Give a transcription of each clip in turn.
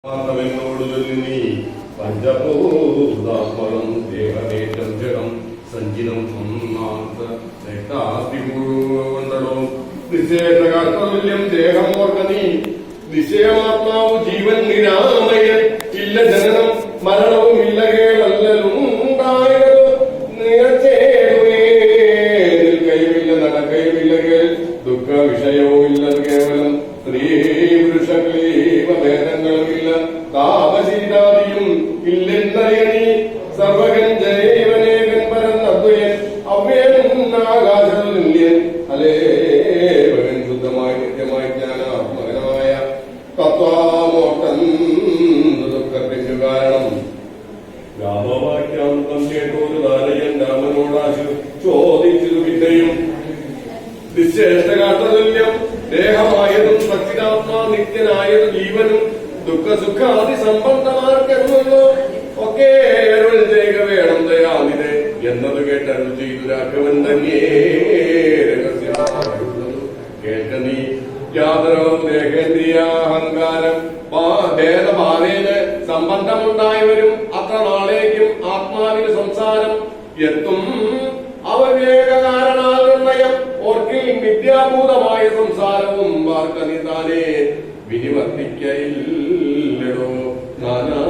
ോടുചൊല്ലി പഞ്ചഭൂതാത്മകം ദേഹദേശം ജഗം സഞ്ചിതം രക്താസ്തികൊണ്ടോ നിശേഷകാർത്തതുല്യം ദേഹമോർക്ക നീ നിശയമാത്മാവ് ജീവൻ നിരാമയൻ ഇല്ല ജനനം മരണവും ഇല്ല കേളല്ലുണ്ടായത് നിറച്ചേരുവേ നിൽക്കയുമില്ല നടക്കയുമില്ല കേൾ ദുഃഖ വിഷയവും ഇല്ലത് കേവലം സ്ത്രീ പുരുഷ ഭേദങ്ങളുമില്ല താപശീലാദിയും ഇല്ലെന്നറിയണി സർവകൻ ജൈവനേകൻ പരന്നദ്വയൻ അവ്യനാകാശതുല്യൻ അലേവകൻ ശുദ്ധമായി നിത്യമായി ജ്ഞാനാത്മകനായ തത്വാമോട്ടൻ ദുഃഖത്തിനു കാരണം രാമവാക്യാന്തം കേട്ടൊരു നാരയൻ രാമനോടാശു ചോദിച്ചു വിദ്യയും നിശ്ചേഷ്ടകാത്തതുല്യം ദേഹമായതും സച്ചിതാത്മാ നിത്യനായത് ജീവനും ദുഃഖസുഖാദി സംബന്ധമാർക്കെന്നോ ഒക്കെ അരുൾ ചെയ്യുക വേണം ദയാനിതെ എന്നത് കേട്ടരുൾ ചെയ്തു രാഘവൻ തന്നെ രഹസ്യമായുള്ളത് കേട്ട നീ യാതൊരു ദേഹേന്ദ്രിയാഹങ്കാരം ഭേദഭാവേന് സംബന്ധമുണ്ടായവരും അത്ര നാളേക്കും ആത്മാവിന് സംസാരം എത്തും അവവേകകാരണാൽ നിർണയം ഓർക്കിൽ വിദ്യാഭൂതമായ സംസാരവും വാർക്കനിതാനെ വിനിവർത്തിക്കയില്ലടോ നാനാ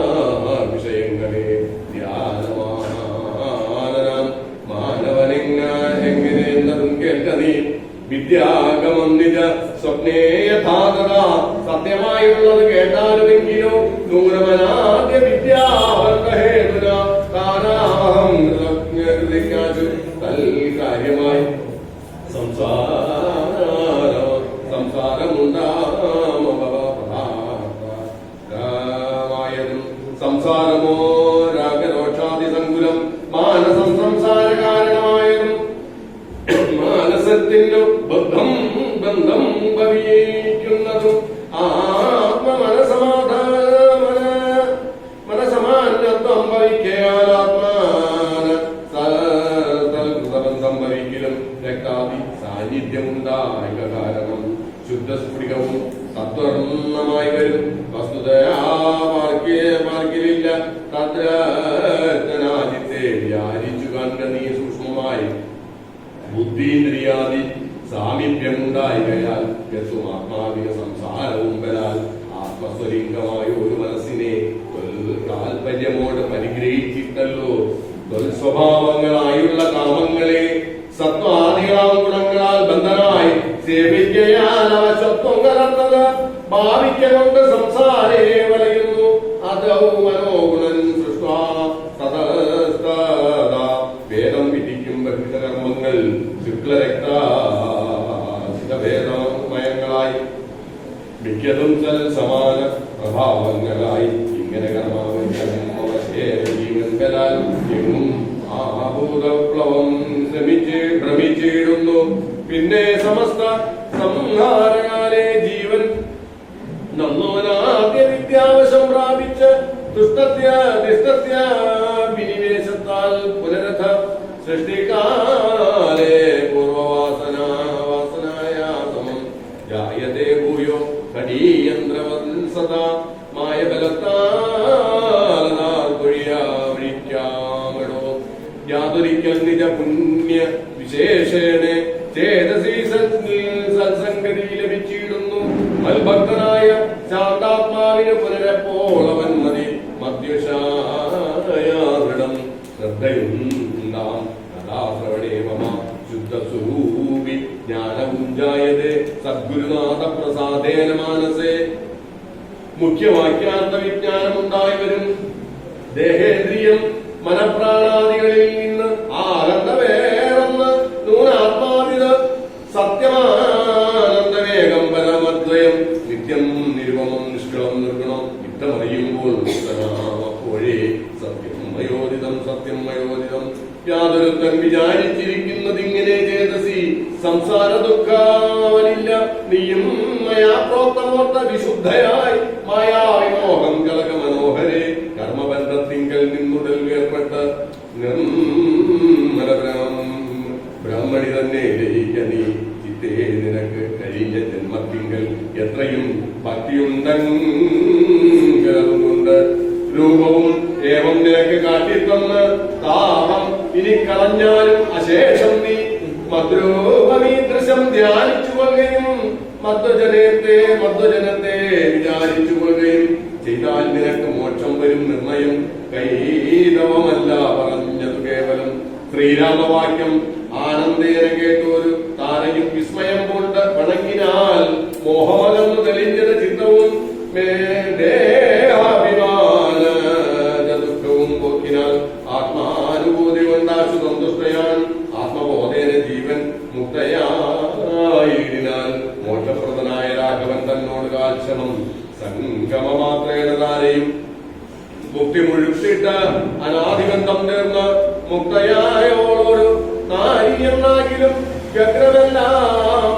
വിഷയങ്ങളെ ധ്യാനമാനം മാനവനെങ്ങനെ എന്നതും കേട്ട നീ വിദ്യാഗമം നിജ സ്വപ്നേ യഥാതഥ സത്യമായുള്ളത് കേട്ടാലുമെങ്കിലോ നൂനമനാദ്യ വിദ്യാഹേതുന താനാഹം തൽകാര്യമായി സംസാരമുണ്ടായതും സംസാരമോ രാഗരോഷാദി സങ്കുലം മാനസം സംസാര കാരണമായതും മാനസത്തിനു ബന്ധം ഭവിക്കുന്നതും മനസമാനത്വം ഭവിക്കാലാത്മാന സംഭവിക്കലും രക്താദി സാന്നിധ്യമുണ്ടായ കാരണം ശുദ്ധസ്ഫുടികവും സത്വർണമായി വരും വസ്തുതയാർക്കിലില്ല തദ്രാജിത്തെ വ്യാരിച്ചു കണ്ട നീ സൂക്ഷ്മമായി ബുദ്ധീന്ദ്രിയാദി സാമീപ്യമുണ്ടായികയാൽ എത്തും ആത്മാവിക സംസാരവും വരാൽ ആത്മസ്വലിംഗമായ ഒരു മനസ്സിനെ താല്പര്യമോട് പരിഗ്രഹിച്ചിട്ടല്ലോ സ്വഭാവങ്ങളായുള്ള കാമങ്ങളെ സത്വാദികളാം ഗുണങ്ങളാൽ ബന്ധനായി സേവിക്കയാൽ അവശത്വം കലർന്നത് ഭാവിക്ക കൊണ്ട് സംസാരേ വലയുന്നു അതൗ മനോഗുണൻ വേദം വിധിക്കും ബഹിത കർമ്മങ്ങൾ ശുക്ലരക്തഭേദമയങ്ങളായി മിക്കതും സമാന പ്രഭാവങ്ങളായി ഇങ്ങനെ കർമാവശേവങ്കലാൽ എങ്ങും ആഭൂതപ്ലവം ഭ്രമിച്ചിടുന്നു പിന്നെ സമസ്ത സംഹാരകാലേ ജീവൻ നമ്മോനാദ്യ വിദ്യാവശം പ്രാപിച്ച് വിനിവേശത്താൽ പുനരഥ സൃഷ്ടികാലേ പൂർവവാസനായാസമം ജായതേ ഭൂയോ കടീയന്ത്രവത്സദാ മായബലത്താലൊഴിയാമടോ യാതൊരിക്കൽ നിജ പുണ്യ വിശേഷേണെ ചേതസീ സത്സംഗതി ലഭിച്ചിടുന്നു മൽഭക്തനായ ശാന്താത്മാവിന് പുനരപ്പോളവൻ മതി മധ്യശാദൃഢം ശ്രദ്ധയുണ്ടാം കഥാശ്രവണേവമ ശുദ്ധസ്വരൂപി ജ്ഞാനമുഞ്ചായതേ സദ്ഗുരുനാഥ പ്രസാദേന മാനസേ മുഖ്യവാക്യാർത്ഥ വിജ്ഞാനമുണ്ടായി വരും ദേഹേന്ദ്രിയം മനപ്രാണാദികളിൽ നിന്ന് ആനന്ദവേറൊന്ന് നൂനാത്മാവിത സത്യമാനന്ദവേഗം പരമദ്വയം നിത്യം നിരുപമം നിഷ്കളം നിർഗുണം യുദ്ധമറിയുമ്പോൾ അപ്പോഴേ സത്യം മയോദിതം യാതൊരുത്തൻ വിചാരിച്ചിരിക്കുന്നതിങ്ങനെ ചേതസി സംസാര ദുഃഖാവനില്ല നീയും മയാ പ്രോക്തമോർത്ത വിശുദ്ധയായി മായാവിമോഹം കലക മനോഹരെ കർമ്മബന്ധത്തിങ്കൽ നിന്നുടൽ വേർപ്പെട്ട് ബ്രാഹ്മണി തന്നെ ലയിക്ക നീ ചിത്തേ നിനക്ക് കഴിഞ്ഞ ജന്മത്തിങ്കൽ എത്രയും ഭക്തിയുണ്ടെങ്കിൽ പറഞ്ഞാലും അശേഷം നീ മദ്രൂപമീദൃശം ധ്യാനിച്ചു കൊള്ളുകയും മധ്വജനത്തെ വിചാരിച്ചു കൊള്ളുകയും ചെയ്താൽ നിനക്ക് മോക്ഷം വരും നിർണയം കൈതവമല്ല പറഞ്ഞതു കേവലം. ശ്രീരാമവാക്യം ആനന്ദേന കേട്ടൊരു താരയും വിസ്മയം കൊണ്ട് വണങ്ങിനാൽ മോഹമകന്നു തെളിഞ്ഞത് ചിത്തവും ദേഹാഭിമാന ദുഃഖവും പോക്കിനാൽ ആത്മാനുഭൂതി കൊണ്ടാശു സന്തുഷ്ടയാൻ ആത്മബോധേന ജീവൻ മുക്തയായിടിനാൽ മോക്ഷപ്രദനായ രാഘവൻ തന്നോട് കാൽക്ഷണം സംഗമമാത്രേണ താരയും മുക്തി മുഴുത്തിട്ട അനാദിബന്ധം തീർന്ന് മുക്തയായോളൊരു നാരിയെന്നാകിലും വ്യഗ്രമെല്ലാം